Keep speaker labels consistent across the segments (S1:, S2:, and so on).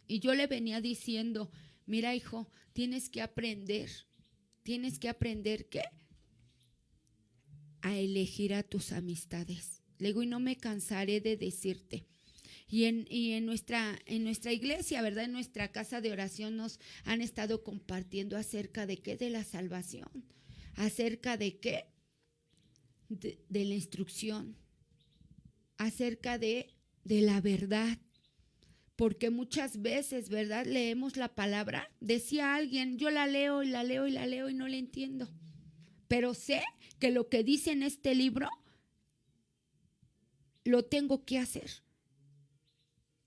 S1: Y yo le venía diciendo, mira hijo, tienes que aprender ¿qué? A elegir a tus amistades. Le digo, y no me cansaré de decirte. Y en nuestra iglesia, ¿verdad? En nuestra casa de oración nos han estado compartiendo acerca de qué, de la salvación, acerca de qué, de la instrucción, acerca de la verdad. Porque muchas veces, ¿verdad? Leemos la palabra, decía alguien, yo la leo y la leo y la leo y no la entiendo. Pero sé que lo que dice en este libro lo tengo que hacer.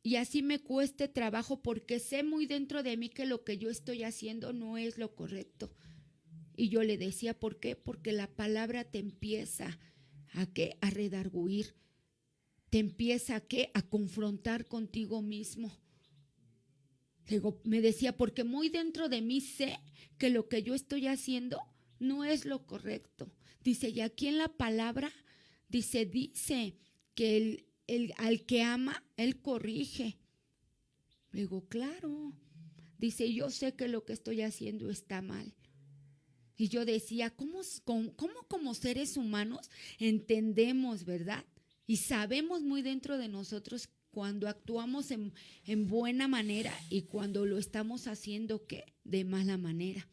S1: Y así me cueste trabajo porque sé muy dentro de mí que lo que yo estoy haciendo no es lo correcto. Y yo le decía, ¿por qué? Porque la palabra te empieza ¿a qué? A redarguir. Te empieza ¿a qué? A confrontar contigo mismo. Luego me decía, porque muy dentro de mí sé que lo que yo estoy haciendo no es lo correcto. Dice, y aquí en la palabra dice que al que ama, él corrige. Le digo, claro. Dice, yo sé que lo que estoy haciendo está mal. Y yo decía, ¿cómo como seres humanos entendemos, verdad? Y sabemos muy dentro de nosotros cuando actuamos en buena manera y cuando lo estamos haciendo, ¿qué? De mala manera.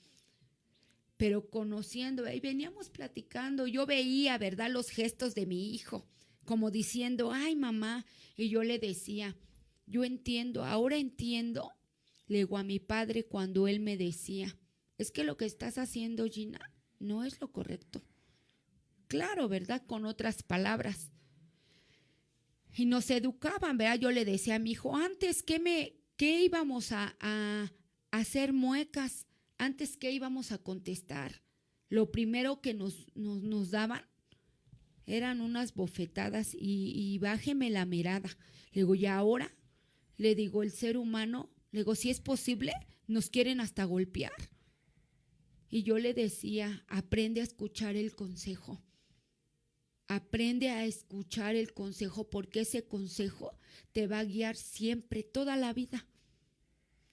S1: Pero conociendo, y veníamos platicando, yo veía, ¿verdad? Los gestos de mi hijo, como diciendo, ay mamá, y yo le decía, yo entiendo, ahora entiendo, le digo a mi padre cuando él me decía, es que lo que estás haciendo, Gina, no es lo correcto. Claro, ¿verdad? Con otras palabras. Y nos educaban, ¿verdad? Yo le decía a mi hijo, antes, ¿qué íbamos a hacer muecas? Antes, ¿qué íbamos a contestar? Lo primero que nos daban eran unas bofetadas y bájeme la mirada. Le digo, y ahora, le digo, el ser humano, le digo, si es posible, nos quieren hasta golpear. Y yo le decía, aprende a escuchar el consejo. Aprende a escuchar el consejo porque ese consejo te va a guiar siempre, toda la vida.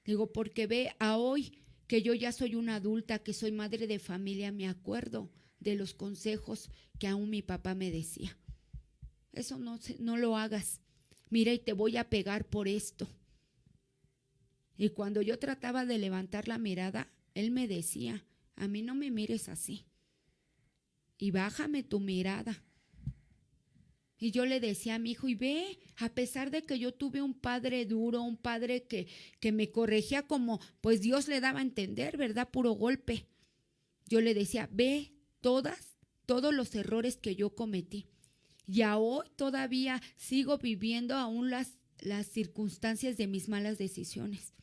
S1: Digo, porque ve a hoy que yo ya soy una adulta, que soy madre de familia, me acuerdo de los consejos que aún mi papá me decía. Eso no lo hagas. Mira, y te voy a pegar por esto. Y cuando yo trataba de levantar la mirada, él me decía, a mí no me mires así. Y bájame tu mirada. Y yo le decía a mi hijo, y ve, a pesar de que yo tuve un padre duro, un padre que me corregía como, pues Dios le daba a entender, ¿verdad? Puro golpe. Yo le decía, ve todos los errores que yo cometí. Y hoy todavía sigo viviendo aún las circunstancias de mis malas decisiones.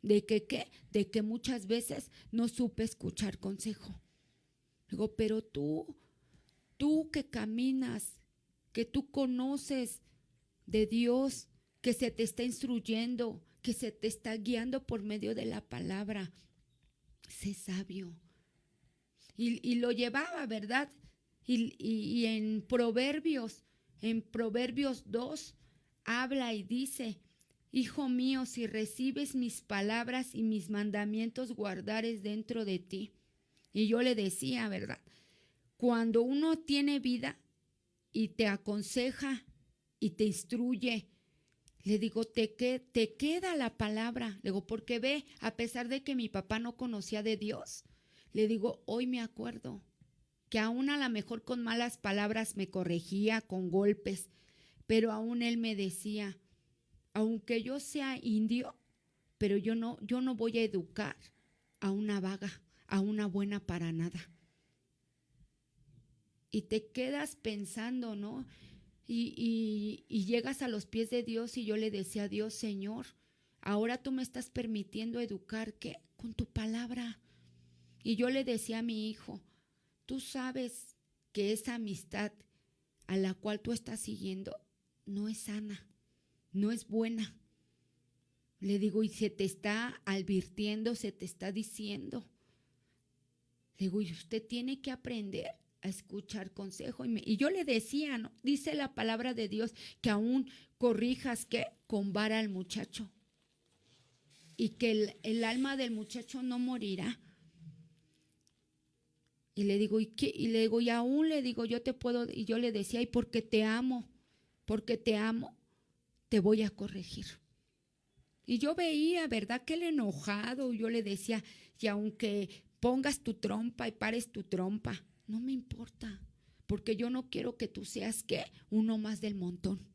S1: ¿De que qué? De que muchas veces no supe escuchar consejo. Digo, pero tú que caminas, que tú conoces de Dios, que se te está instruyendo, que se te está guiando por medio de la palabra, sé sabio. Y lo llevaba, ¿verdad? Y en Proverbios 2, habla y dice, hijo mío, si recibes mis palabras y mis mandamientos guardares dentro de ti. Y yo le decía, ¿verdad? Cuando uno tiene vida y te aconseja y te instruye, le digo, te queda la palabra. Le digo, porque ve, a pesar de que mi papá no conocía de Dios, le digo, hoy me acuerdo que aún a lo mejor con malas palabras me corregía, con golpes, pero aún él me decía, aunque yo sea indio, pero yo no voy a educar a una vaga, a una buena para nada. Y te quedas pensando, ¿no? Y llegas a los pies de Dios y yo le decía a Dios, Señor, ahora tú me estás permitiendo educar, ¿qué? Con tu palabra. Y yo le decía a mi hijo, tú sabes que esa amistad a la cual tú estás siguiendo no es sana, no es buena. Le digo, y se te está advirtiendo, se te está diciendo. Le digo, y usted tiene que aprender a escuchar consejo. Y yo le decía, ¿no? Dice la palabra de Dios que aún corrijas, ¿qué? Con vara al muchacho. y que el alma del muchacho no morirá. Y le digo, y le digo, y aún le digo, yo te puedo, y yo le decía, y porque te amo, te voy a corregir. Y yo veía, ¿verdad? Que él enojado, yo le decía, y aunque pongas tu trompa y pares tu trompa, no me importa, porque yo no quiero que tú seas, ¿qué? Uno más del montón.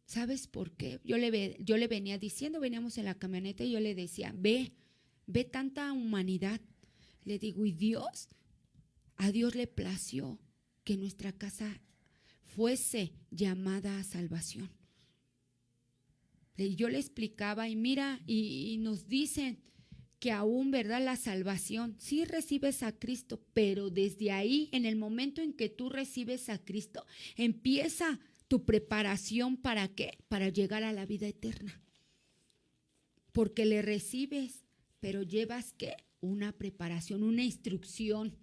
S1: ¿Sabes por qué? Yo le venía diciendo, veníamos en la camioneta y yo le decía, ve tanta humanidad. Le digo, y a Dios le plació que nuestra casa fuese llamada a salvación. Y yo le explicaba, y mira, y nos dicen que aún, ¿verdad? La salvación, sí recibes a Cristo, pero desde ahí, en el momento en que tú recibes a Cristo, empieza tu preparación. ¿Para qué? Para llegar a la vida eterna. Porque le recibes, pero llevas, ¿qué? Una preparación, una instrucción.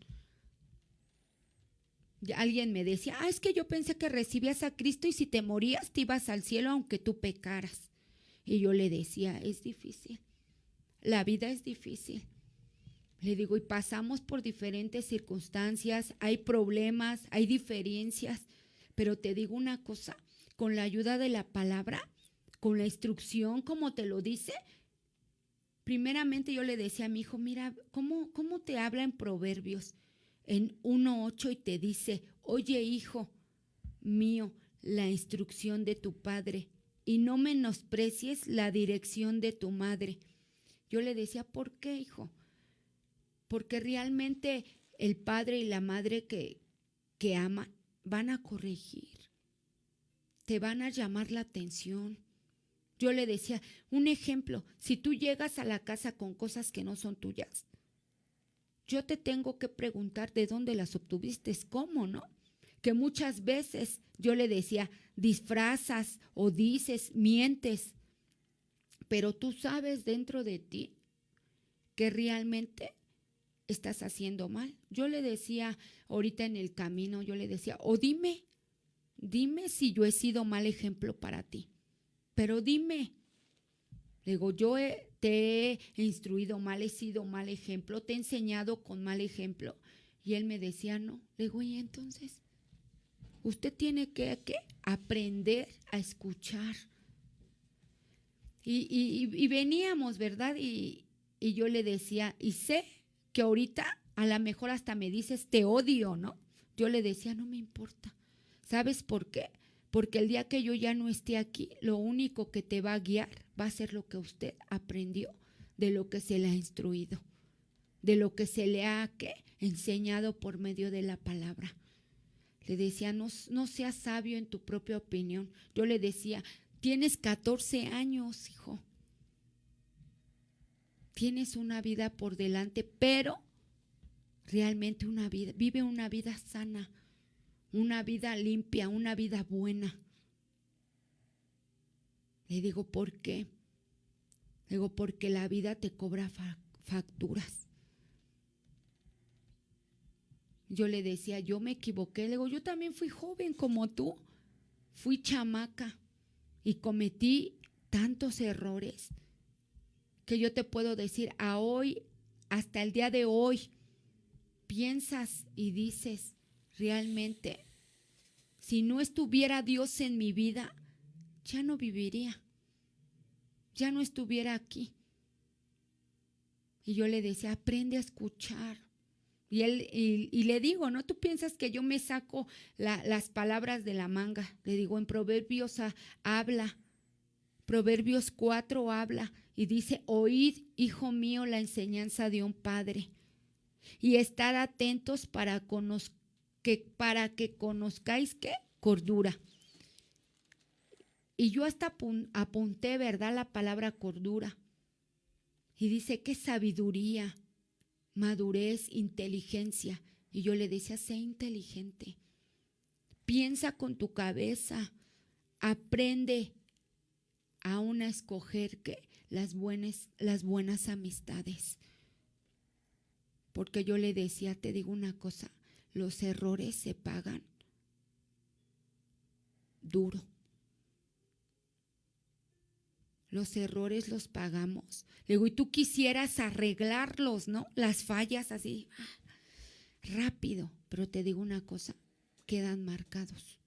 S1: Alguien me decía, es que yo pensé que recibías a Cristo y si te morías te ibas al cielo aunque tú pecaras. Y yo le decía, es difícil, la vida es difícil. Le digo, y pasamos por diferentes circunstancias, hay problemas, hay diferencias, pero te digo una cosa, con la ayuda de la palabra, con la instrucción, como te lo dice, primeramente yo le decía a mi hijo, mira, ¿cómo te habla en Proverbios? En 1:8 y te dice, oye hijo mío, la instrucción de tu padre y no menosprecies la dirección de tu madre. Yo le decía, ¿por qué, hijo? Porque realmente el padre y la madre que aman van a corregir, te van a llamar la atención. Yo le decía, un ejemplo, si tú llegas a la casa con cosas que no son tuyas, yo te tengo que preguntar de dónde las obtuviste, cómo, ¿no? Que muchas veces yo le decía, disfrazas o dices, mientes, pero tú sabes dentro de ti que realmente estás haciendo mal. Yo le decía ahorita en el camino, yo le decía, o dime si yo he sido mal ejemplo para ti, pero dime. Le digo, te he instruido mal, he sido mal ejemplo, te he enseñado con mal ejemplo. Y él me decía, no. Le digo, y entonces, usted tiene que aprender a escuchar. Y veníamos, ¿verdad? Y yo le decía, y sé que ahorita a lo mejor hasta me dices, te odio, ¿no? Yo le decía, no me importa. ¿Sabes por qué? Porque el día que yo ya no esté aquí, lo único que te va a guiar va a ser lo que usted aprendió, de lo que se le ha instruido, de lo que se le ha enseñado por medio de la palabra. Le decía, no seas sabio en tu propia opinión. Yo le decía, tienes 14 años, hijo. Tienes una vida por delante, pero realmente vive una vida sana, una vida limpia, una vida buena. Le digo, ¿por qué? Le digo, porque la vida te cobra facturas. Yo le decía, yo me equivoqué. Le digo, yo también fui joven como tú. Fui chamaca y cometí tantos errores que yo te puedo decir, a hoy, hasta el día de hoy, piensas y dices, realmente, si no estuviera Dios en mi vida, ya no viviría, ya no estuviera aquí. Y yo le decía, aprende a escuchar. Y le digo, ¿no? Tú piensas que yo me saco las palabras de la manga. Le digo, en Proverbios habla, Proverbios 4 habla y dice, oíd, hijo mío, la enseñanza de un padre y estad atentos para que conozcáis ¿qué? Cordura. Y yo hasta apunté, ¿verdad? La palabra cordura. Y dice, ¿qué sabiduría? Madurez, inteligencia. Y yo le decía, sé inteligente, piensa con tu cabeza, aprende aún a escoger las buenas amistades. Porque yo le decía, te digo una cosa, los errores se pagan duro. los errores los pagamos. Le digo, y tú quisieras arreglarlos, ¿no? Las fallas así, rápido. Pero te digo una cosa, quedan marcados.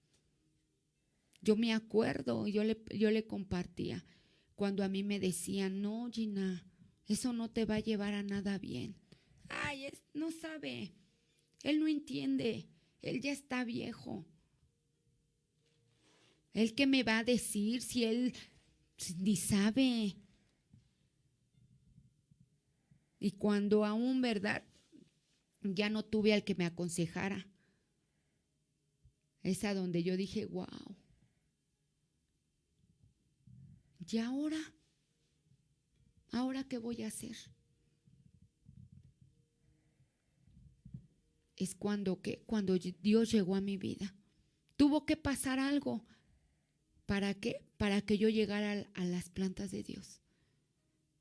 S1: Yo me acuerdo, yo le compartía, cuando a mí me decían, no, Gina, eso no te va a llevar a nada bien. Ay, no sabe, él no entiende, él ya está viejo. ¿Él qué me va a decir si él ni sabe? Y cuando aún, ¿verdad? Ya no tuve al que me aconsejara. Es a donde yo dije, wow. ¿Y ahora? ¿Ahora qué voy a hacer? Es cuando Dios llegó a mi vida. Tuvo que pasar algo. ¿Para qué? Para que yo llegara a las plantas de Dios.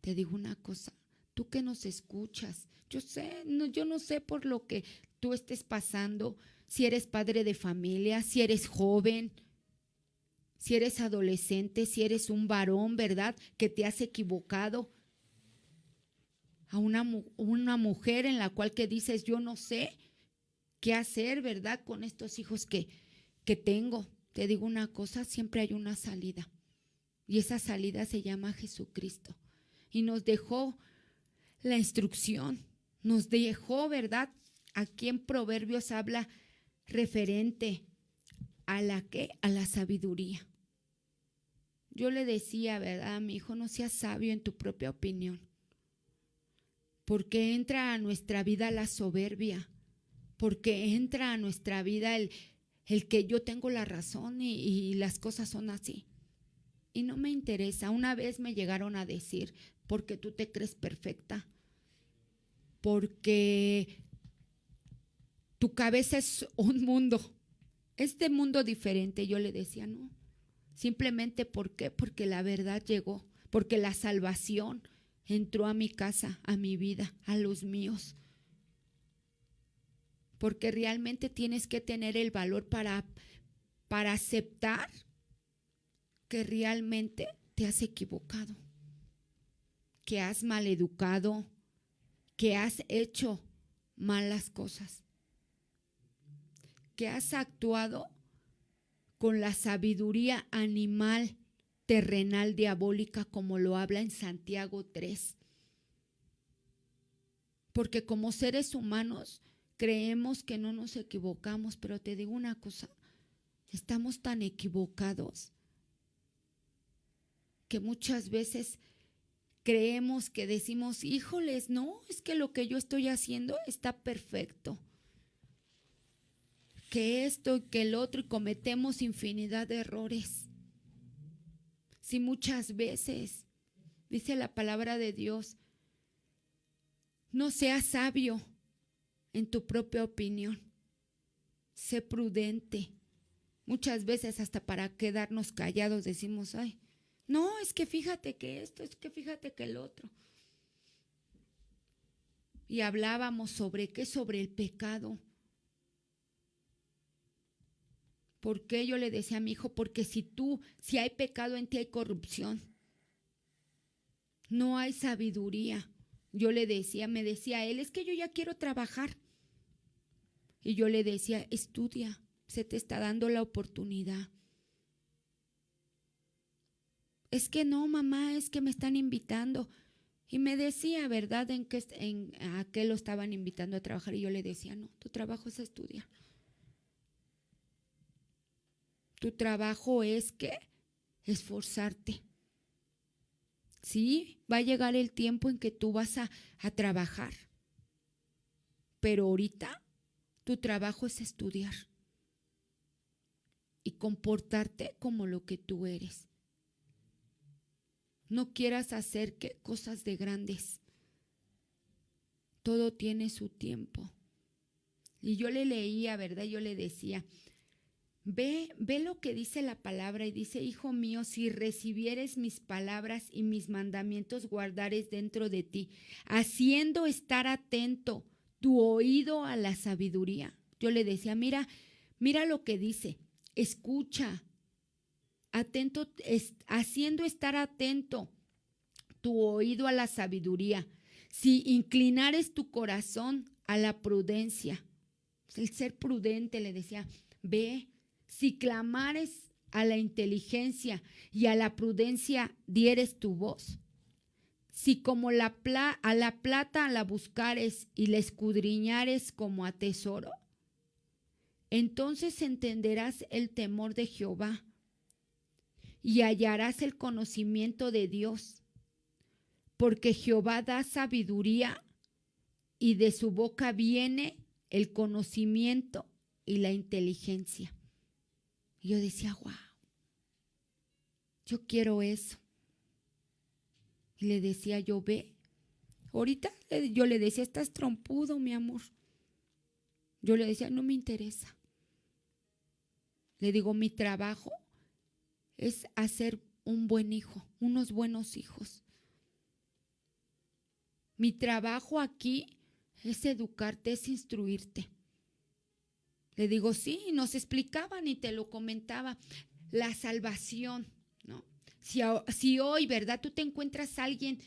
S1: Te digo una cosa, tú que nos escuchas, yo no sé por lo que tú estés pasando, si eres padre de familia, si eres joven, si eres adolescente, si eres un varón, ¿verdad? Que te has equivocado. A una mujer en la cual que dices, yo no sé qué hacer, ¿verdad? Con estos hijos que tengo. Te digo una cosa, siempre hay una salida. Y esa salida se llama Jesucristo. Y nos dejó la instrucción, nos dejó, ¿verdad? Aquí en Proverbios habla referente a la sabiduría. Yo le decía, ¿verdad? A mi hijo, no seas sabio en tu propia opinión, porque entra a nuestra vida la soberbia, porque entra a nuestra vida el que yo tengo la razón y las cosas son así. Y no me interesa. Una vez me llegaron a decir, porque tú te crees perfecta, porque tu cabeza es un mundo, este mundo diferente. Yo le decía, no, simplemente ¿por qué? Porque la verdad llegó, porque la salvación entró a mi casa, a mi vida, a los míos. Porque realmente tienes que tener el valor para aceptar que realmente te has equivocado, que has maleducado, que has hecho malas cosas, que has actuado con la sabiduría animal, terrenal, diabólica, como lo habla en Santiago 3. Porque como seres humanos creemos que no nos equivocamos, pero te digo una cosa, estamos tan equivocados que muchas veces creemos que decimos, híjoles, no, es que lo que yo estoy haciendo está perfecto, que esto y que el otro, y cometemos infinidad de errores. Si muchas veces, dice la palabra de Dios, no seas sabio en tu propia opinión, sé prudente. Muchas veces hasta para quedarnos callados decimos, ay, no, es que fíjate que esto, es que fíjate que el otro. Y hablábamos sobre qué, sobre el pecado. ¿Por qué? Yo le decía a mi hijo, porque si hay pecado en ti hay corrupción. No hay sabiduría. Yo le decía, me decía él, es que yo ya quiero trabajar. Y yo le decía, estudia, se te está dando la oportunidad. Es que no, mamá, es que me están invitando. Y me decía, ¿verdad?, a qué lo estaban invitando a trabajar. Y yo le decía, no, tu trabajo es estudiar. Tu trabajo es ¿qué? Esforzarte. Sí, va a llegar el tiempo en que tú vas a trabajar. Pero ahorita tu trabajo es estudiar y comportarte como lo que tú eres. No quieras hacer cosas de grandes. Todo tiene su tiempo. Y yo le leía, ¿verdad? Yo le decía, ve lo que dice la palabra y dice, hijo mío, si recibieres mis palabras y mis mandamientos guardares dentro de ti, haciendo estar atento tu oído a la sabiduría. Yo le decía, mira lo que dice, escucha, atento, haciendo estar atento tu oído a la sabiduría, si inclinares tu corazón a la prudencia, el ser prudente, le decía, ve, si clamares a la inteligencia y a la prudencia dieres tu voz, si como a la plata la buscares y la escudriñares como a tesoro, entonces entenderás el temor de Jehová y hallarás el conocimiento de Dios, porque Jehová da sabiduría y de su boca viene el conocimiento y la inteligencia. Y yo decía, wow, yo quiero eso. Y le decía yo, ve, ahorita yo le decía, estás trompudo, mi amor. Yo le decía, no me interesa. Le digo, mi trabajo es hacer un buen hijo, unos buenos hijos. Mi trabajo aquí es educarte, es instruirte. Le digo, sí, nos explicaban y te lo comentaba, la salvación, ¿no? Si hoy, ¿verdad? Tú te encuentras a alguien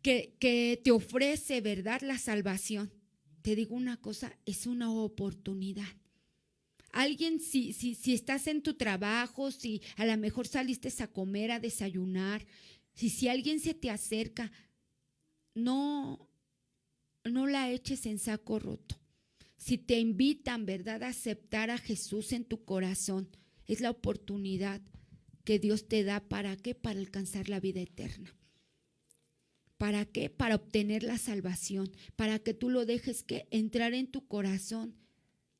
S1: que te ofrece, ¿verdad? La salvación. Te digo una cosa, es una oportunidad. Alguien, si estás en tu trabajo, si a lo mejor saliste a comer, a desayunar, si alguien se te acerca, no la eches en saco roto. Si te invitan, ¿verdad?, a aceptar a Jesús en tu corazón, es la oportunidad que Dios te da. ¿Para qué? Para alcanzar la vida eterna. ¿Para qué? Para obtener la salvación, para que tú lo dejes que entrar en tu corazón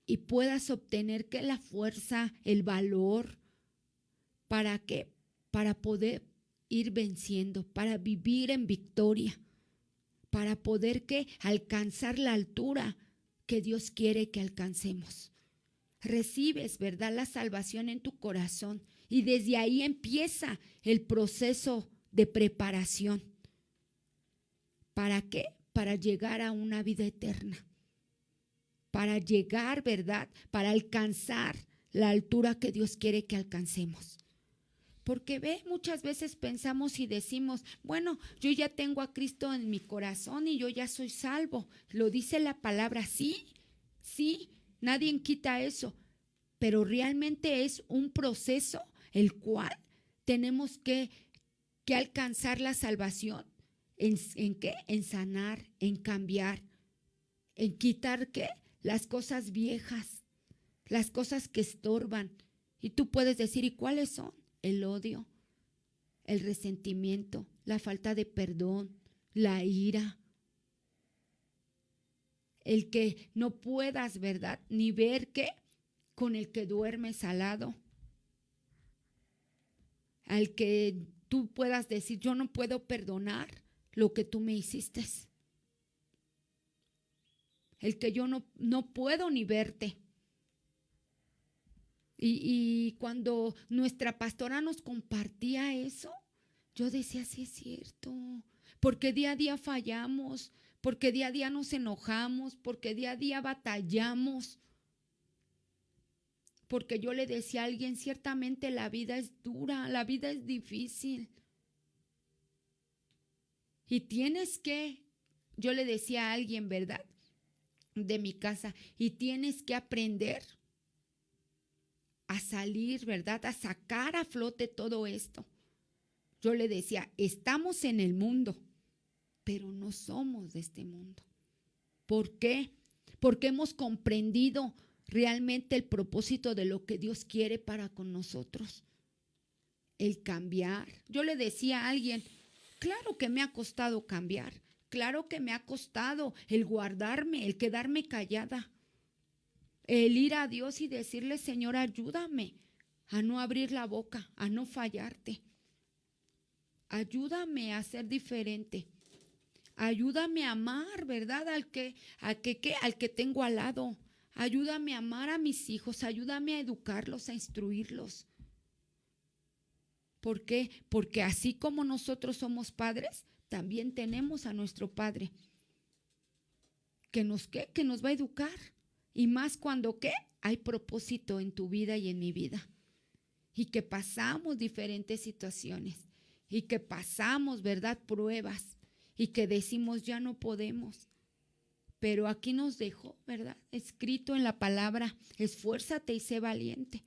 S1: y puedas obtener que la fuerza, el valor. ¿Para qué? Para poder ir venciendo, para vivir en victoria, para poder que alcanzar la altura que Dios quiere que alcancemos. Recibes, ¿verdad?, la salvación en tu corazón y desde ahí empieza el proceso de preparación. ¿Para qué? Para llegar a una vida eterna. Para llegar, ¿verdad?, para alcanzar la altura que Dios quiere que alcancemos. Porque ve, muchas veces pensamos y decimos, bueno, yo ya tengo a Cristo en mi corazón y yo ya soy salvo. Lo dice la palabra, sí, nadie quita eso, pero realmente es un proceso el cual tenemos que alcanzar la salvación. ¿En qué? En sanar, en cambiar, en quitar ¿qué? Las cosas viejas, las cosas que estorban. Y tú puedes decir, ¿y cuáles son? El odio, el resentimiento, la falta de perdón, la ira, el que no puedas, ¿verdad?, ni ver que con el que duermes al lado, al que tú puedas decir, yo no puedo perdonar lo que tú me hiciste, el que yo no puedo ni verte. Y cuando nuestra pastora nos compartía eso, yo decía, sí es cierto, porque día a día fallamos, porque día a día nos enojamos, porque día a día batallamos. Porque yo le decía a alguien, ciertamente la vida es dura, la vida es difícil. Y tienes que, yo le decía a alguien, ¿verdad?, de mi casa, y tienes que aprender a salir, ¿verdad?, a sacar a flote todo esto. Yo le decía, estamos en el mundo, pero no somos de este mundo. ¿Por qué? Porque hemos comprendido realmente el propósito de lo que Dios quiere para con nosotros. El cambiar. Yo le decía a alguien, claro que me ha costado cambiar, claro que me ha costado el guardarme, el quedarme callada, el ir a Dios y decirle, Señor, ayúdame a no abrir la boca, a no fallarte. Ayúdame a ser diferente. Ayúdame a amar, ¿verdad?, al que tengo al lado. Ayúdame a amar a mis hijos, ayúdame a educarlos, a instruirlos. ¿Por qué? Porque así como nosotros somos padres, también tenemos a nuestro Padre que nos va a educar. Y más cuando hay propósito en tu vida y en mi vida. Y que pasamos diferentes situaciones. y que pasamos, ¿verdad?, pruebas y que decimos ya no podemos. Pero aquí nos dejó, ¿verdad?, escrito en la palabra, esfuérzate y sé valiente.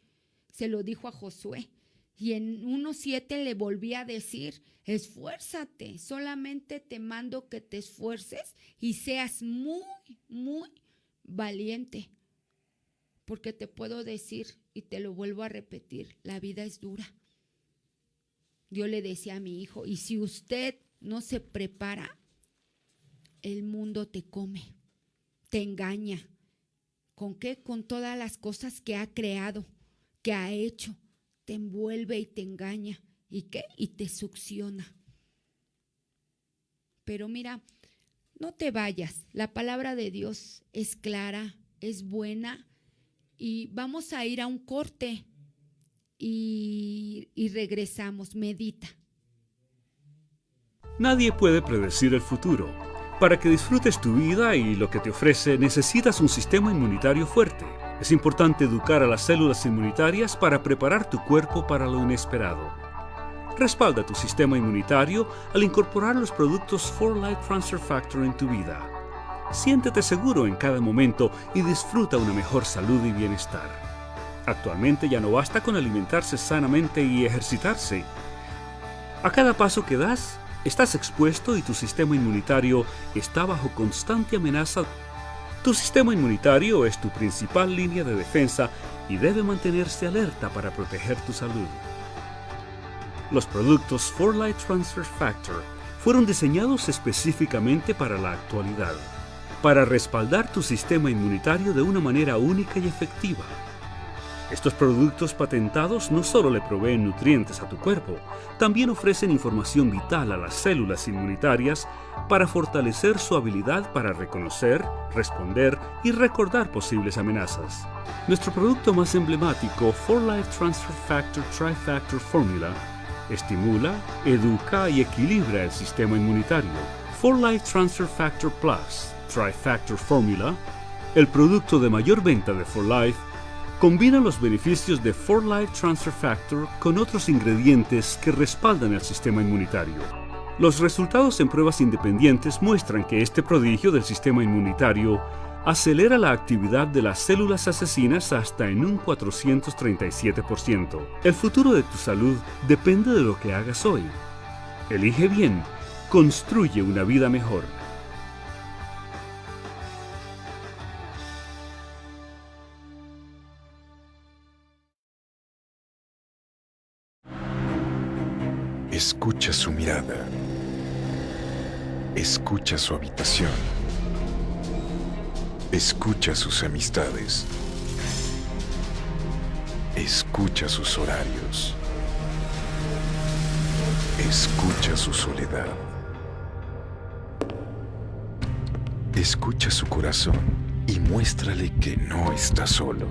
S1: Se lo dijo a Josué. Y en 1:7 le volví a decir, esfuérzate, solamente te mando que te esfuerces y seas muy, muy valiente. Porque te puedo decir, y te lo vuelvo a repetir, la vida es dura. Yo le decía a mi hijo, y si usted no se prepara, el mundo te come, te engaña. ¿Con qué? Con todas las cosas que ha creado, que ha hecho. Te envuelve y te engaña. ¿Y qué? Y te succiona. Pero mira, no te vayas. La palabra de Dios es clara, es buena. Y vamos a ir a un corte y regresamos. Medita.
S2: Nadie puede predecir el futuro. Para que disfrutes tu vida y lo que te ofrece, necesitas un sistema inmunitario fuerte. Es importante educar a las células inmunitarias para preparar tu cuerpo para lo inesperado. Respalda tu sistema inmunitario al incorporar los productos 4Life Transfer Factor en tu vida. Siéntete seguro en cada momento y disfruta una mejor salud y bienestar. Actualmente ya no basta con alimentarse sanamente y ejercitarse. A cada paso que das, estás expuesto y tu sistema inmunitario está bajo constante amenaza. Tu sistema inmunitario es tu principal línea de defensa y debe mantenerse alerta para proteger tu salud. Los productos 4Life Transfer Factor fueron diseñados específicamente para la actualidad, para respaldar tu sistema inmunitario de una manera única y efectiva. Estos productos patentados no solo le proveen nutrientes a tu cuerpo, también ofrecen información vital a las células inmunitarias para fortalecer su habilidad para reconocer, responder y recordar posibles amenazas. Nuestro producto más emblemático, 4Life Transfer Factor Tri-Factor Formula, estimula, educa y equilibra el sistema inmunitario. 4Life Transfer Factor Plus Tri-Factor Formula, el producto de mayor venta de 4Life, combina los beneficios de 4Life Transfer Factor con otros ingredientes que respaldan el sistema inmunitario. Los resultados en pruebas independientes muestran que este prodigio del sistema inmunitario acelera la actividad de las células asesinas hasta en un 437%. El futuro de tu salud depende de lo que hagas hoy. Elige bien, construye una vida mejor.
S3: Escucha su mirada. Escucha su habitación. Escucha sus amistades. Escucha sus horarios. Escucha su soledad. Escucha su corazón y muéstrale que no está solo.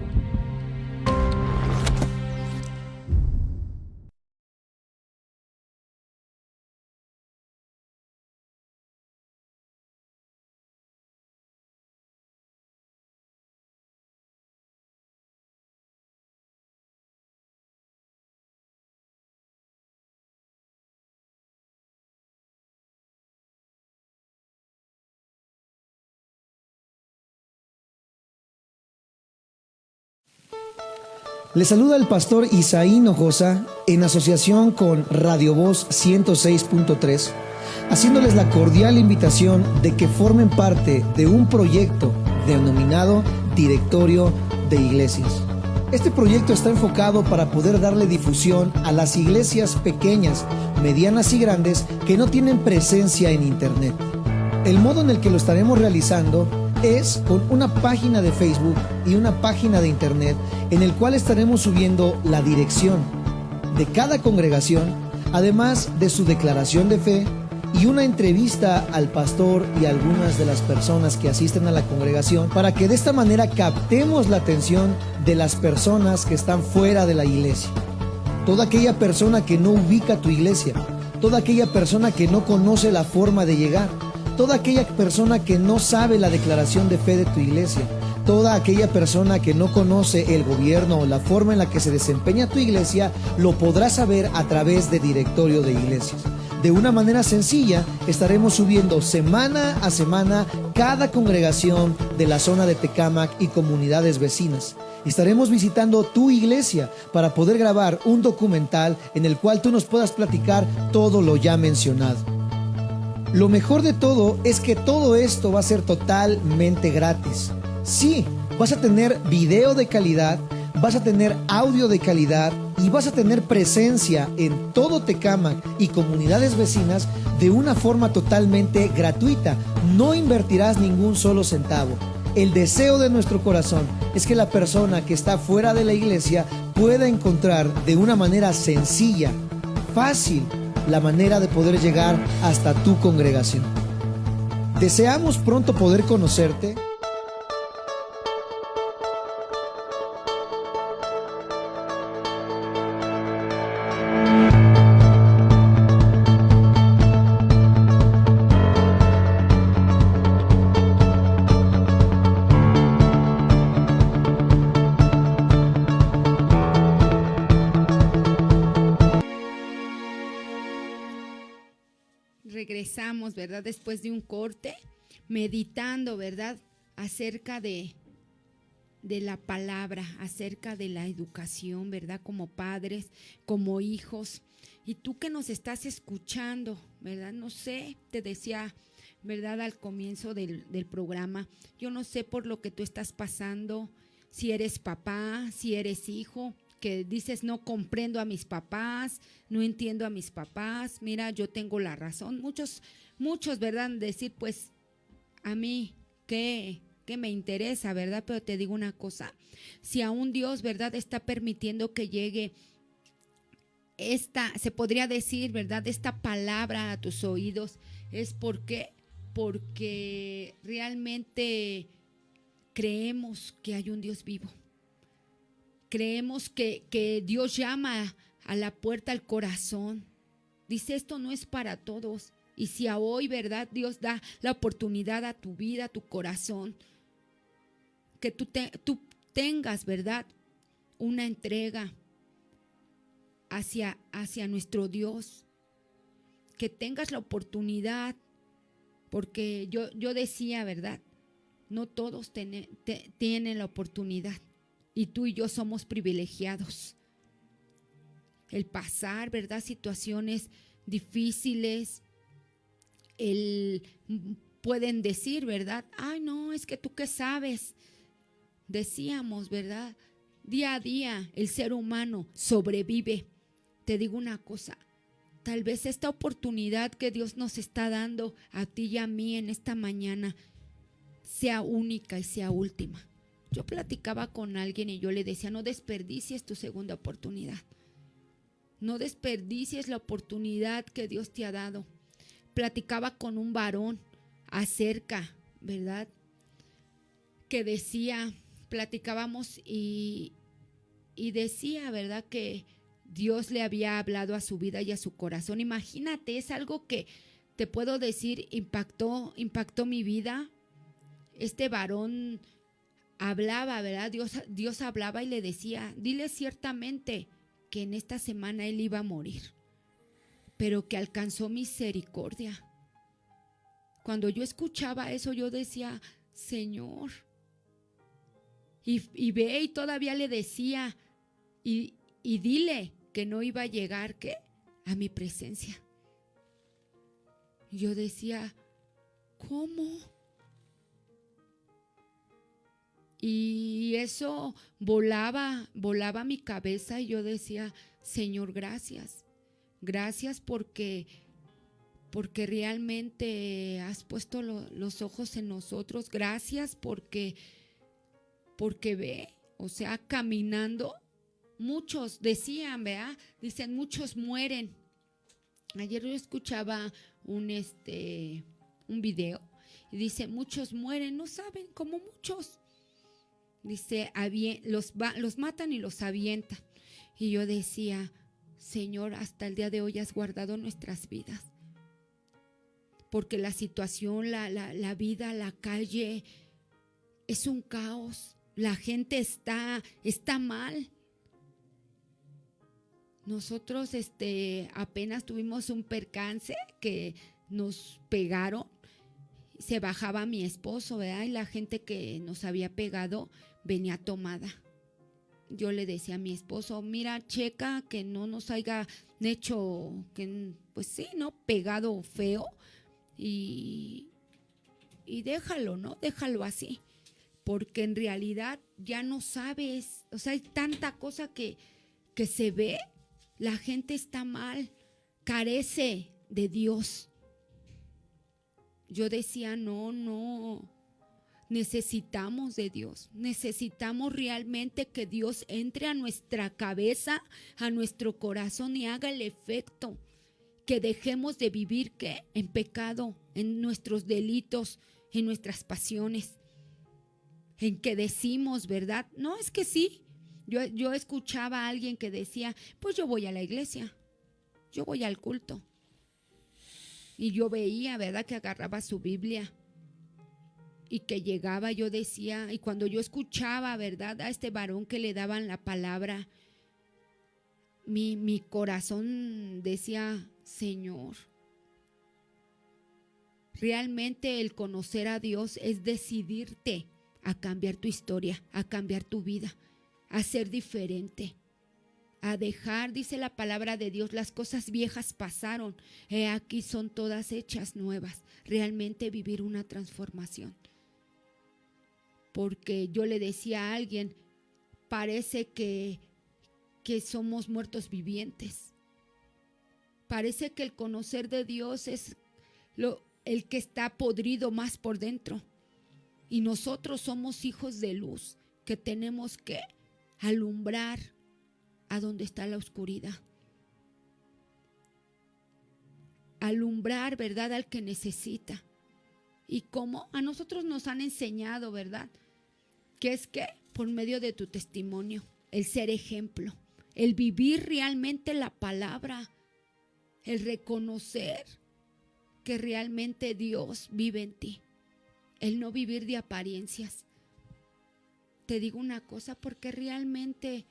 S4: Le saluda el pastor Isaí Hinojosa en asociación con Radio Voz 106.3, haciéndoles la cordial invitación de que formen parte de un proyecto denominado Directorio de Iglesias. Este proyecto está enfocado para poder darle difusión a las iglesias pequeñas, medianas y grandes que no tienen presencia en Internet. El modo en el que lo estaremos realizando es con una página de Facebook y una página de Internet en el cual estaremos subiendo la dirección de cada congregación, además de su declaración de fe y una entrevista al pastor y a algunas de las personas que asisten a la congregación, para que de esta manera captemos la atención de las personas que están fuera de la iglesia. Toda aquella persona que no ubica tu iglesia, toda aquella persona que no conoce la forma de llegar, toda aquella persona que no sabe la declaración de fe de tu iglesia, toda aquella persona que no conoce el gobierno o la forma en la que se desempeña tu iglesia, lo podrá saber a través de Directorio de Iglesias. De una manera sencilla, estaremos subiendo semana a semana cada congregación de la zona de Tecámac y comunidades vecinas. Estaremos visitando tu iglesia para poder grabar un documental en el cual tú nos puedas platicar todo lo ya mencionado. Lo mejor de todo es que todo esto va a ser totalmente gratis. Sí, vas a tener video de calidad, vas a tener audio de calidad y vas a tener presencia en todo Tecámac y comunidades vecinas de una forma totalmente gratuita. No invertirás ningún solo centavo. El deseo de nuestro corazón es que la persona que está fuera de la iglesia pueda encontrar de una manera sencilla, fácil, la manera de poder llegar hasta tu congregación. Deseamos pronto poder conocerte.
S1: Regresamos, ¿verdad? Después de un corte, meditando, ¿verdad? Acerca de la palabra, acerca de la educación, ¿verdad? Como padres, como hijos. Y tú que nos estás escuchando, ¿verdad? No sé, te decía, ¿verdad? Al comienzo del programa, yo no sé por lo que tú estás pasando, si eres papá, si eres hijo, que dices no comprendo a mis papás, no entiendo a mis papás, mira, yo tengo la razón. Muchos, ¿verdad? Decir, pues, a mí, ¿qué me interesa, verdad? Pero te digo una cosa, si aún Dios, ¿verdad? Está permitiendo que llegue se podría decir, ¿verdad? Esta palabra a tus oídos, es porque realmente creemos que hay un Dios vivo. Creemos que Dios llama a la puerta al corazón. Dice, esto no es para todos. Y si a hoy, ¿verdad? Dios da la oportunidad a tu vida, a tu corazón, que tú tengas, ¿verdad? Una entrega hacia nuestro Dios. Que tengas la oportunidad, porque yo decía, ¿verdad? No todos tienen la oportunidad. Y tú y yo somos privilegiados. El pasar, ¿verdad? Situaciones difíciles. Pueden decir, ¿verdad? Ay, no, es que tú qué sabes. Decíamos, ¿verdad? Día a día el ser humano sobrevive. Te digo una cosa. Tal vez esta oportunidad que Dios nos está dando a ti y a mí en esta mañana sea única y sea última. Yo platicaba con alguien y yo le decía, no desperdicies tu segunda oportunidad. No desperdicies la oportunidad que Dios te ha dado. Platicaba con un varón acerca, ¿verdad? Que decía, platicábamos y decía, ¿verdad? Que Dios le había hablado a su vida y a su corazón. Imagínate, es algo que te puedo decir, impactó mi vida. Este varón hablaba, ¿verdad? Dios hablaba y le decía, dile ciertamente que en esta semana él iba a morir, pero que alcanzó misericordia. Cuando yo escuchaba eso, yo decía, Señor, y ve, y todavía le decía, y dile que no iba a llegar, ¿qué? A mi presencia. Y yo decía, ¿cómo? Y eso volaba mi cabeza y yo decía, Señor, gracias. Gracias porque realmente has puesto los ojos en nosotros. Gracias porque ve, o sea, caminando, muchos decían, ¿verdad? Dicen, muchos mueren. Ayer yo escuchaba un video y dice, muchos mueren, no saben, como muchos. Dice, los matan y los avientan. Y yo decía, Señor, hasta el día de hoy has guardado nuestras vidas. Porque la situación, la vida, la calle, es un caos. La gente está mal. Nosotros apenas tuvimos un percance que nos pegaron. Se bajaba mi esposo, ¿verdad? Y la gente que nos había pegado venía tomada. Yo le decía a mi esposo, mira, checa que no nos haya hecho, que, pues sí, ¿no? Pegado feo. Y déjalo, ¿no? Déjalo así. Porque en realidad ya no sabes, o sea, hay tanta cosa que se ve, la gente está mal, carece de Dios. Yo decía, no, necesitamos de Dios, necesitamos realmente que Dios entre a nuestra cabeza, a nuestro corazón y haga el efecto, que dejemos de vivir ¿qué? En pecado, en nuestros delitos, en nuestras pasiones. En que decimos, ¿verdad? No, es que sí. Yo escuchaba a alguien que decía, pues yo voy a la iglesia, yo voy al culto. Y yo veía, ¿verdad? Que agarraba su Biblia y que llegaba, yo decía, y cuando yo escuchaba, ¿verdad? A este varón que le daban la palabra, mi corazón decía, Señor, realmente el conocer a Dios es decidirte a cambiar tu historia, a cambiar tu vida, a ser diferente, a dejar, dice la palabra de Dios, las cosas viejas pasaron, aquí son todas hechas nuevas, realmente vivir una transformación. Porque yo le decía a alguien, parece que somos muertos vivientes, parece que el conocer de Dios es el que está podrido más por dentro. Y nosotros somos hijos de luz que tenemos que alumbrar a donde está la oscuridad. Alumbrar, ¿verdad? Al que necesita. ¿Y cómo? A nosotros nos han enseñado, ¿verdad? Que es que por medio de tu testimonio, el ser ejemplo, el vivir realmente la palabra, el reconocer que realmente Dios vive en ti. El no vivir de apariencias. Te digo una cosa, porque realmente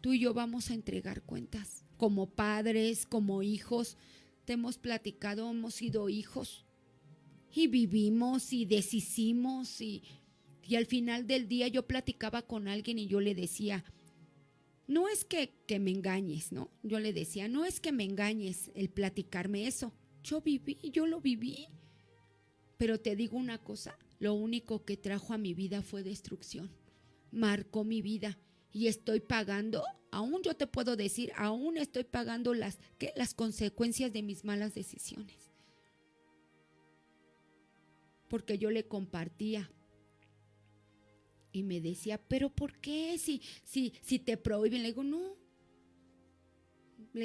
S1: tú y yo vamos a entregar cuentas. Como padres, como hijos, te hemos platicado, hemos sido hijos. Y vivimos y deshicimos y al final del día yo platicaba con alguien y yo le decía, no es que me engañes, ¿no? Yo le decía, no es que me engañes el platicarme eso. Yo lo viví. Pero te digo una cosa, lo único que trajo a mi vida fue destrucción. Marcó mi vida y estoy pagando, aún yo te puedo decir, aún estoy pagando las consecuencias de mis malas decisiones. Porque yo le compartía y me decía, pero ¿por qué? Si te prohíben, le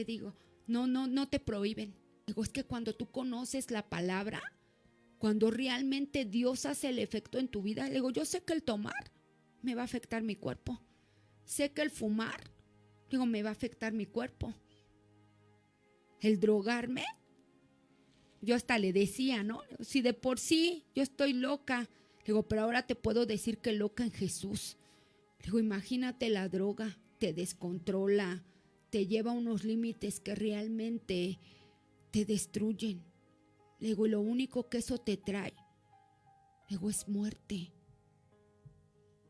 S1: digo, no te prohíben. Digo, es que cuando tú conoces la palabra, cuando realmente Dios hace el efecto en tu vida, le digo, yo sé que el tomar me va a afectar mi cuerpo. Sé que el fumar, me va a afectar mi cuerpo. El drogarme, yo hasta le decía, ¿no? Si de por sí yo estoy loca, le digo, pero ahora te puedo decir que loca en Jesús. Le digo, imagínate la droga, te descontrola, te lleva a unos límites que realmente te destruyen. Le digo, y lo único que eso te trae, le digo, es muerte,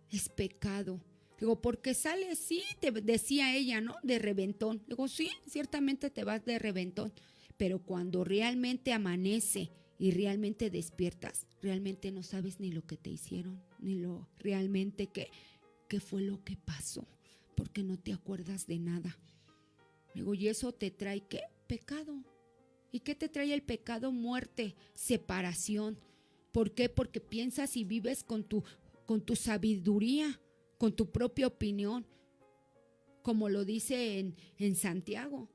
S1: es pecado. Le digo, porque sales, sí, te decía ella, ¿no? De reventón. Le digo, sí, ciertamente te vas de reventón, pero cuando realmente amanece y realmente despiertas, realmente no sabes ni lo que te hicieron, ni lo realmente qué fue lo que pasó, porque no te acuerdas de nada. Le digo, ¿y eso te trae qué? Pecado. ¿Y qué te trae el pecado? Muerte, separación. ¿Por qué? Porque piensas y vives con tu sabiduría, con tu propia opinión, como lo dice en Santiago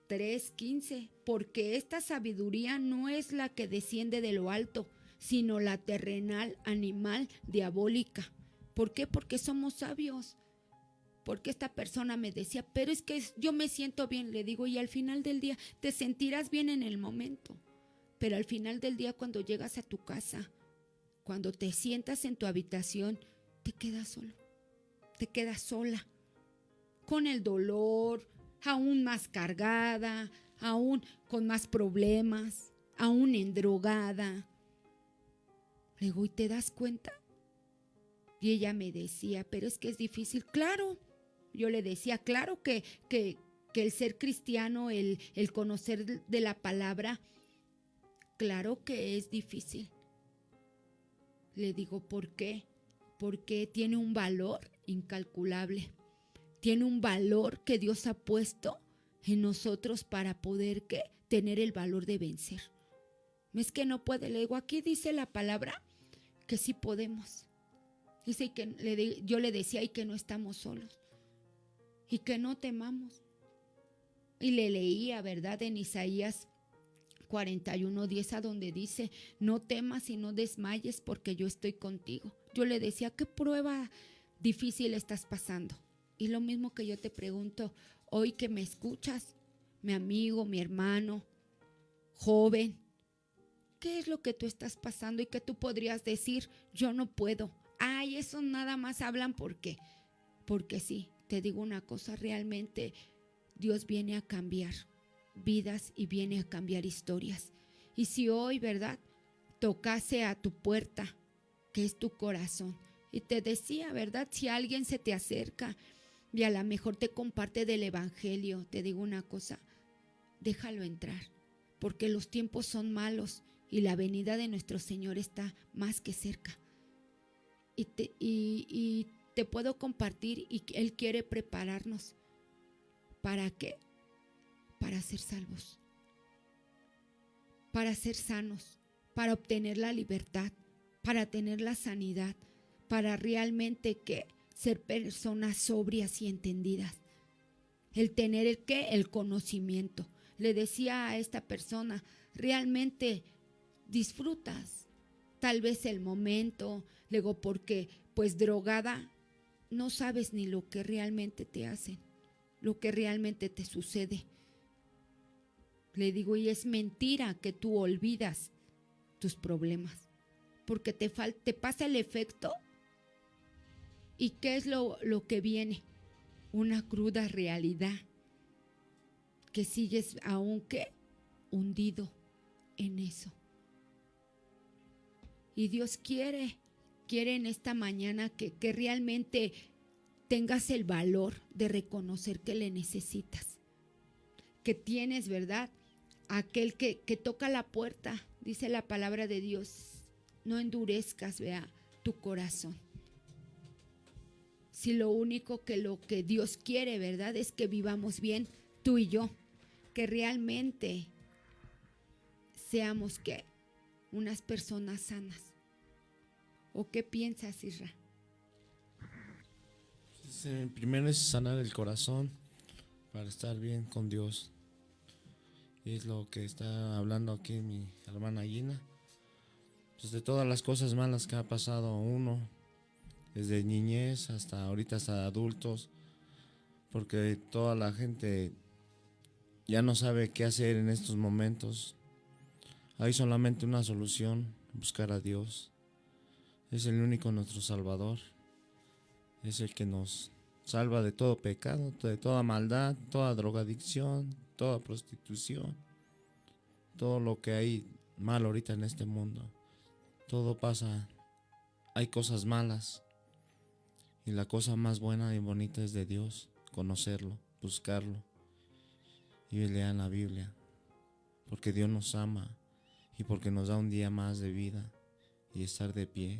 S1: 3:15, porque esta sabiduría no es la que desciende de lo alto, sino la terrenal, animal, diabólica. ¿Por qué? Porque somos sabios. Porque esta persona me decía, pero es que yo me siento bien. Le digo, y al final del día te sentirás bien en el momento, pero al final del día cuando llegas a tu casa, cuando te sientas en tu habitación, te quedas solo, te quedas sola, con el dolor, aún más cargada, aún con más problemas, aún endrogada. Le digo, ¿y te das cuenta? Y ella me decía, pero es que es difícil. Claro, yo le decía, claro que el ser cristiano, el conocer de la palabra, claro que es difícil. Le digo, ¿por qué? Porque tiene un valor incalculable. Tiene un valor que Dios ha puesto en nosotros para poder tener el valor de vencer. Es que no puede. Le digo, aquí dice la palabra que sí podemos. Dice que yo le decía y que no estamos solos y que no temamos. Y le leía, ¿verdad? En Isaías 41:10, a donde dice, no temas y no desmayes porque yo estoy contigo. Yo le decía, ¿qué prueba difícil estás pasando? Y lo mismo que yo te pregunto hoy que me escuchas, mi amigo, mi hermano, joven, ¿qué es lo que tú estás pasando y que tú podrías decir, yo no puedo? Ay, eso nada más hablan porque sí, te digo una cosa, realmente Dios viene a cambiar vidas y viene a cambiar historias. Y si hoy, ¿verdad?, tocase a tu puerta, que es tu corazón, y te decía, ¿verdad?, si alguien se te acerca y a lo mejor te comparte del evangelio, te digo una cosa, déjalo entrar, porque los tiempos son malos y la venida de nuestro Señor está más que cerca. Y te puedo compartir, y Él quiere prepararnos. ¿Para qué? Para ser salvos, para ser sanos, para obtener la libertad, para tener la sanidad, para realmente ser personas sobrias y entendidas. El tener el conocimiento. Le decía a esta persona, realmente disfrutas tal vez el momento, luego porque pues drogada no sabes ni lo que realmente te hacen, lo que realmente te sucede. Le digo, y es mentira que tú olvidas tus problemas, porque te pasa el efecto. ¿Y qué es lo que viene? Una cruda realidad, que sigues aunque hundido en eso. Y Dios quiere en esta mañana que realmente tengas el valor de reconocer que le necesitas, que tienes, ¿verdad?, aquel que toca la puerta. Dice la palabra de Dios, no endurezcas, vea, tu corazón. Si lo único que Dios quiere, ¿verdad?, es que vivamos bien tú y yo, que realmente seamos unas personas sanas. ¿O qué piensas, Isra?
S5: Primero es sanar el corazón para estar bien con Dios. Y es lo que está hablando aquí mi hermana Gina. Pues de todas las cosas malas que ha pasado uno, desde niñez hasta ahorita, hasta adultos, porque toda la gente ya no sabe qué hacer en estos momentos. Hay solamente una solución: buscar a Dios. Es el único nuestro Salvador. Es el que nos salva de todo pecado, de toda maldad, toda drogadicción, toda prostitución, todo lo que hay mal ahorita en este mundo. Todo pasa, hay cosas malas, y la cosa más buena y bonita es de Dios, conocerlo, buscarlo y leer la Biblia, porque Dios nos ama y porque nos da un día más de vida, y estar de pie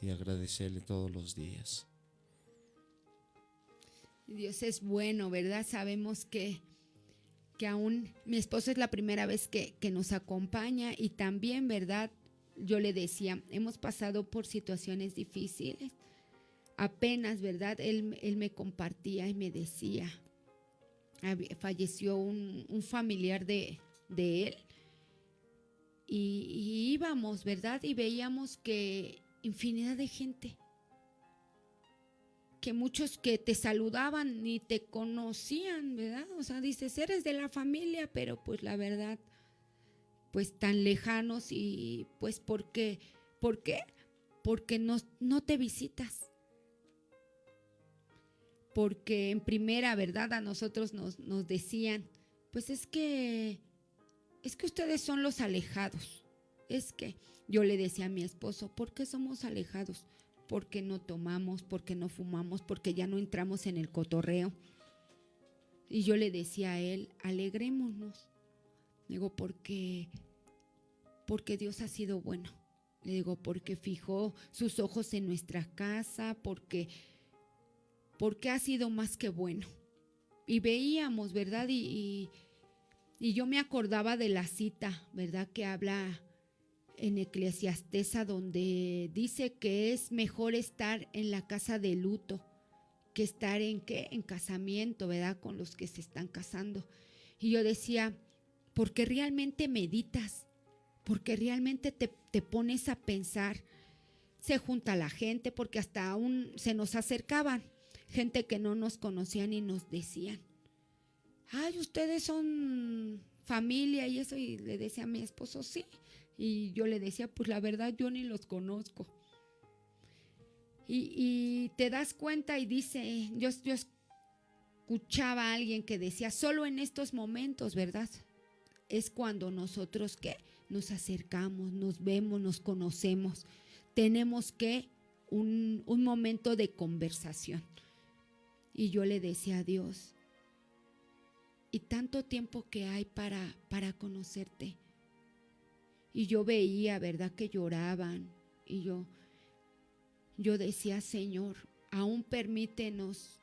S5: y agradecerle todos los días.
S1: Dios es bueno, ¿verdad? Sabemos que aún mi esposo es la primera vez que nos acompaña, y también, ¿verdad?, yo le decía, hemos pasado por situaciones difíciles. Apenas, ¿verdad?, él me compartía y me decía, falleció un familiar de él, y íbamos, ¿verdad?, y veíamos que infinidad de gente, que muchos que te saludaban ni te conocían, ¿verdad? O sea, dices, eres de la familia, pero pues la verdad, pues tan lejanos. Y pues ¿por qué? porque no te visitas. Porque en primera, ¿verdad? A nosotros nos decían, pues es que ustedes son los alejados. Es que yo le decía a mi esposo, ¿por qué somos alejados? Porque no tomamos, porque no fumamos, porque ya no entramos en el cotorreo. Y yo le decía a él, alegrémonos. Digo, porque Dios ha sido bueno. Le digo, porque fijó sus ojos en nuestra casa, porque ha sido más que bueno. Y veíamos, ¿verdad? Y yo me acordaba de la cita, ¿verdad? Que habla en Eclesiastesa, donde dice que es mejor estar en la casa de luto que estar en casamiento, ¿verdad? Con los que se están casando. Y yo decía, porque realmente meditas, porque realmente te pones a pensar. Se junta la gente, porque hasta aún se nos acercaban gente que no nos conocían y nos decían, ay, ustedes son familia y eso. Y le decía a mi esposo, sí. Y yo le decía, pues la verdad yo ni los conozco. Y te das cuenta y dice, yo escuchaba a alguien que decía, solo en estos momentos, ¿verdad? Es cuando nosotros nos acercamos, nos vemos, nos conocemos. Tenemos un momento de conversación. Y yo le decía a Dios, y tanto tiempo que hay para conocerte. Y yo veía, ¿verdad?, que lloraban. Y yo decía, Señor, aún permítenos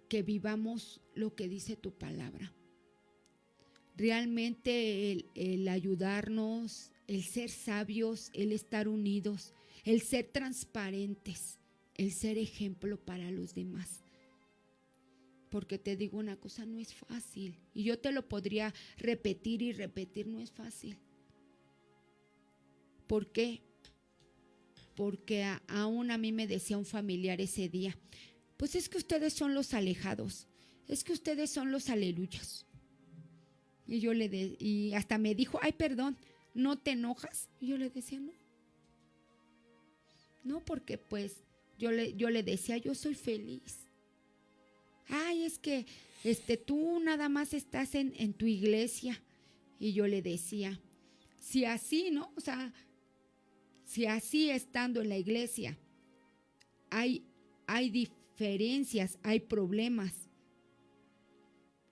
S1: que vivamos lo que dice tu palabra. Realmente el ayudarnos, el ser sabios, el estar unidos, el ser transparentes, el ser ejemplo para los demás. Porque te digo una cosa, no es fácil. Y yo te lo podría repetir y repetir, no es fácil. ¿Por qué? Porque aún a mí me decía un familiar ese día, pues es que ustedes son los alejados, es que ustedes son los aleluyas. Y y hasta me dijo, ay, perdón, ¿no te enojas? Y yo le decía, no, porque pues yo le decía, yo soy feliz. Ay, es que tú nada más estás en tu iglesia. Y yo le decía, si así, ¿no? O sea, si así estando en la iglesia hay diferencias, hay problemas.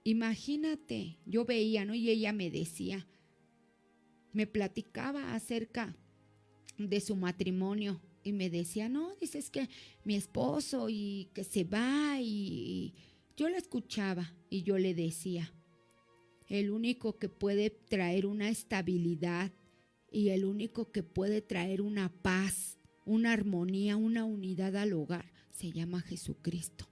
S1: Imagínate, yo veía, ¿no? Y ella me decía, me platicaba acerca de su matrimonio y me decía, no, dices que mi esposo y que se va, y yo la escuchaba y yo le decía, el único que puede traer una estabilidad y el único que puede traer una paz, una armonía, una unidad al hogar, se llama Jesucristo.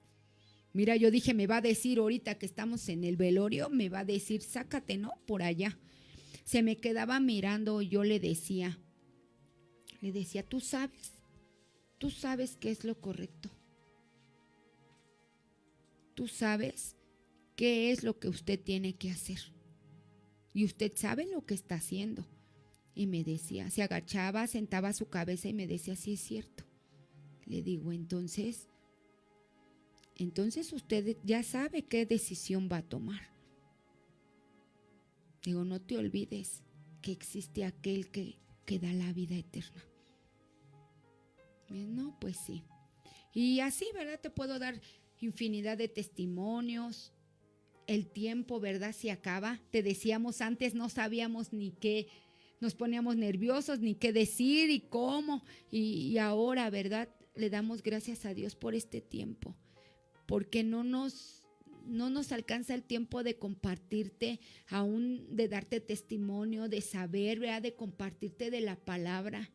S1: Mira, yo dije, me va a decir ahorita que estamos en el velorio, me va a decir, sácate, ¿no? Por allá. Se me quedaba mirando y yo le decía, tú sabes qué es lo correcto. Tú sabes qué es lo que usted tiene que hacer. Y usted sabe lo que está haciendo. Y me decía, se agachaba, sentaba su cabeza y me decía, sí es cierto. Le digo, entonces usted ya sabe qué decisión va a tomar. Digo, no te olvides que existe aquel que da la vida eterna. No, pues sí. Y así, ¿verdad? Te puedo dar infinidad de testimonios. El tiempo, ¿verdad?, se acaba. Te decíamos antes, no sabíamos ni qué, nos poníamos nerviosos, ni qué decir y cómo. Y ahora, ¿verdad?, le damos gracias a Dios por este tiempo. Porque no nos alcanza el tiempo de compartirte, aún de darte testimonio, de saber, ¿verdad?, de compartirte de la palabra.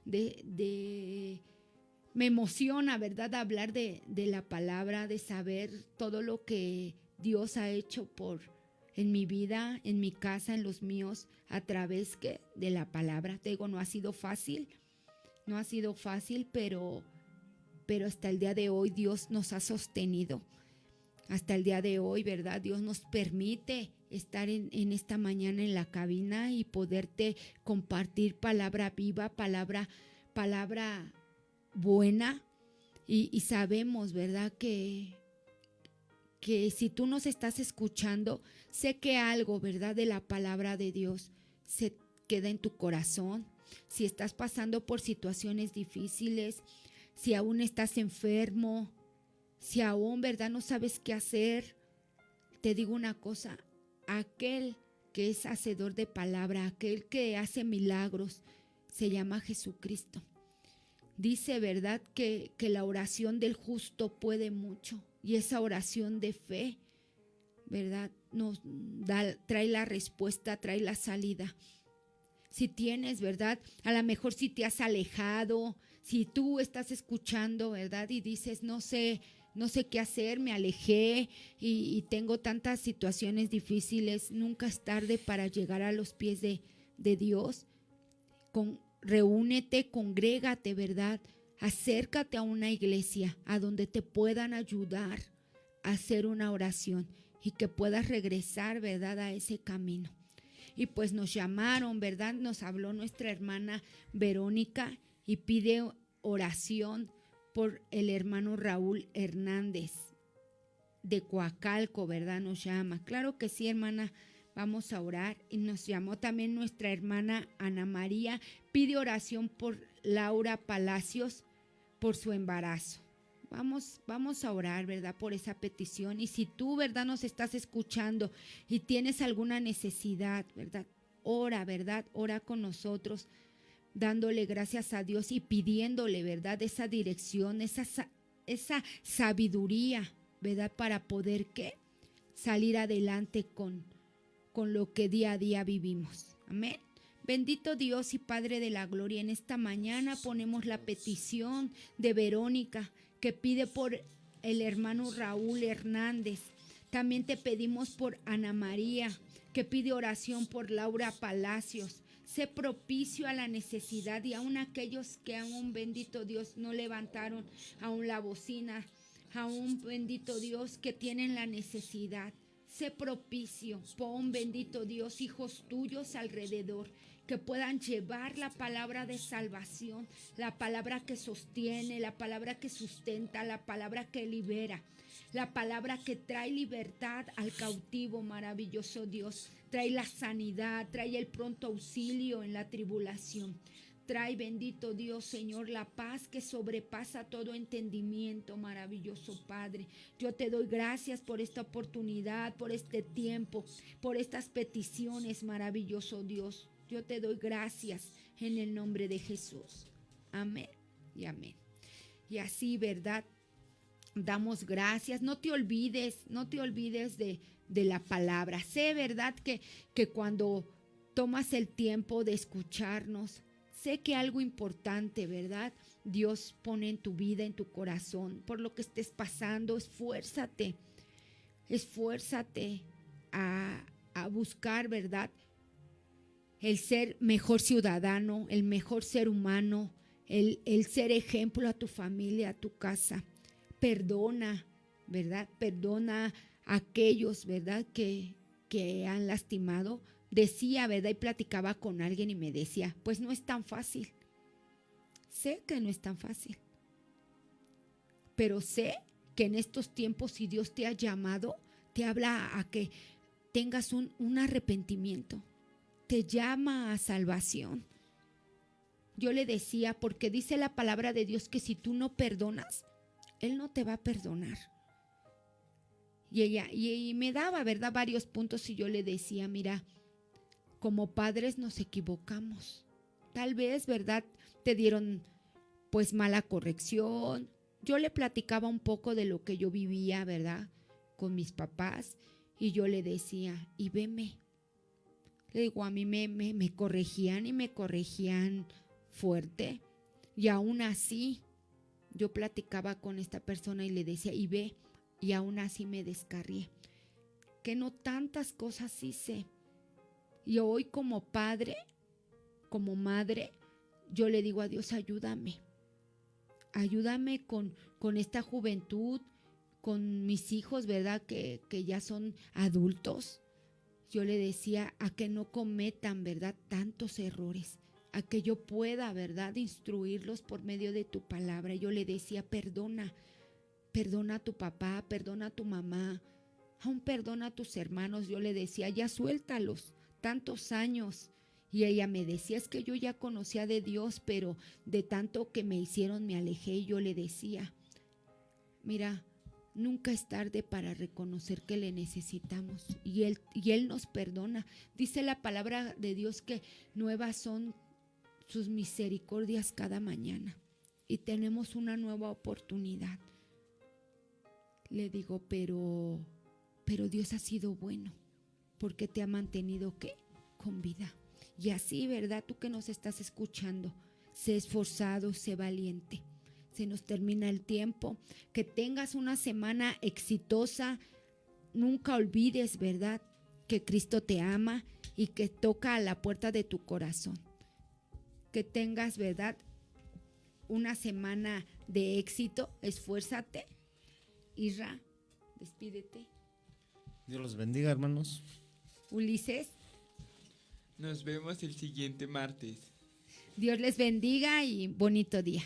S1: Me emociona, ¿verdad?, hablar de la palabra, de saber todo lo que Dios ha hecho en mi vida, en mi casa, en los míos, a través de la palabra. Te digo, no ha sido fácil, pero hasta el día de hoy Dios nos ha sostenido. Hasta el día de hoy, ¿verdad?, Dios nos permite estar en esta mañana en la cabina y poderte compartir palabra viva, palabra palabra buena y sabemos, ¿verdad? Que si tú nos estás escuchando, sé que algo, ¿verdad? De la palabra de Dios se queda en tu corazón. Si estás pasando por situaciones difíciles, si aún estás enfermo, si aún, ¿verdad? No sabes qué hacer, te digo una cosa, aquel que es hacedor de palabra, aquel que hace milagros, se llama Jesucristo. Dice, ¿verdad? Que la oración del justo puede mucho, y esa oración de fe, ¿verdad? Trae la respuesta, trae la salida. Si tienes, ¿verdad? A lo mejor si te has alejado, si tú estás escuchando, ¿verdad? Y dices, no sé qué hacer, me alejé y tengo tantas situaciones difíciles. Nunca es tarde para llegar a los pies de Dios. Reúnete, congrégate, ¿verdad? Acércate a una iglesia a donde te puedan ayudar a hacer una oración y que puedas regresar, ¿verdad? A ese camino. Y pues nos llamaron, ¿verdad? Nos habló nuestra hermana Verónica y pide oración por el hermano Raúl Hernández de Coacalco, ¿verdad? Nos llama. Claro que sí, hermana, vamos a orar. Y nos llamó también nuestra hermana Ana María, pide oración por Laura Palacios, por su embarazo. Vamos a orar, ¿verdad? Por esa petición. Y si tú, ¿verdad? Nos estás escuchando y tienes alguna necesidad, ¿verdad? Ora, ¿verdad? Ora con nosotros, dándole gracias a Dios y pidiéndole, ¿verdad? Esa dirección, esa sabiduría, ¿verdad? Para poder, ¿qué? Salir adelante con lo que día a día vivimos. Amén. Bendito Dios y Padre de la Gloria, en esta mañana ponemos la petición de Verónica, que pide por el hermano Raúl Hernández. También te pedimos por Ana María, que pide oración por Laura Palacios. Sé propicio a la necesidad y aún aquellos que aún, bendito Dios, no levantaron aún la bocina, aún, bendito Dios, que tienen la necesidad. Sé propicio, pon, bendito Dios, hijos tuyos alrededor, que puedan llevar la palabra de salvación, la palabra que sostiene, la palabra que sustenta, la palabra que libera, la palabra que trae libertad al cautivo, maravilloso Dios. Trae la sanidad, trae el pronto auxilio en la tribulación. Trae, bendito Dios, Señor, la paz que sobrepasa todo entendimiento, maravilloso Padre. Yo te doy gracias por esta oportunidad, por este tiempo, por estas peticiones, maravilloso Dios. Yo te doy gracias en el nombre de Jesús. Amén y amén. Y así, ¿verdad? Damos gracias. No te olvides de la palabra. Sé, ¿verdad? Que cuando tomas el tiempo de escucharnos, sé que algo importante, ¿verdad? Dios pone en tu vida, en tu corazón, por lo que estés pasando. Esfuérzate a buscar, ¿verdad? El ser mejor ciudadano, el mejor ser humano, el ser ejemplo a tu familia, a tu casa. Perdona, ¿verdad? Perdona a aquellos, ¿verdad? Que han lastimado. Decía, ¿verdad? Y platicaba con alguien y me decía, pues no es tan fácil. Sé que no es tan fácil. Pero sé que en estos tiempos, si Dios te ha llamado, te habla a que tengas un arrepentimiento. Te llama a salvación. Yo le decía, porque dice la palabra de Dios que si tú no perdonas, Él no te va a perdonar. Y me daba, ¿verdad? Varios puntos y yo le decía, mira, como padres nos equivocamos. Tal vez, ¿verdad? Te dieron pues mala corrección. Yo le platicaba un poco de lo que yo vivía, ¿verdad? Con mis papás y yo le decía, y veme. Le digo, a mí me corregían y me corregían fuerte. Y aún así, yo platicaba con esta persona y le decía, y ve, y aún así me descarrié. Que no tantas cosas hice. Y hoy como padre, como madre, yo le digo a Dios, ayúdame. Ayúdame con esta juventud, con mis hijos, ¿verdad? Que ya son adultos. Yo le decía a que no cometan, ¿verdad? Tantos errores, a que yo pueda, ¿verdad?, instruirlos por medio de tu palabra. Yo le decía, perdona a tu papá, perdona a tu mamá, aún perdona a tus hermanos. Yo le decía, ya suéltalos, tantos años. Y ella me decía, es que yo ya conocía de Dios, pero de tanto que me hicieron me alejé. Y yo le decía, mira, nunca es tarde para reconocer que le necesitamos y él nos perdona. Dice la palabra de Dios que nuevas son sus misericordias cada mañana y tenemos una nueva oportunidad. Le digo, pero Dios ha sido bueno porque te ha mantenido ¿qué? Con vida. Y así, ¿verdad? Tú que nos estás escuchando, sé esforzado, sé valiente. Se nos termina el tiempo. Que tengas una semana exitosa. Nunca olvides, ¿verdad?, que Cristo te ama y que toca a la puerta de tu corazón. Que tengas, ¿verdad?, una semana de éxito. Esfuérzate. Isra, despídete.
S5: Dios los bendiga, hermanos.
S1: Ulises.
S6: Nos vemos el siguiente martes.
S1: Dios les bendiga y bonito día.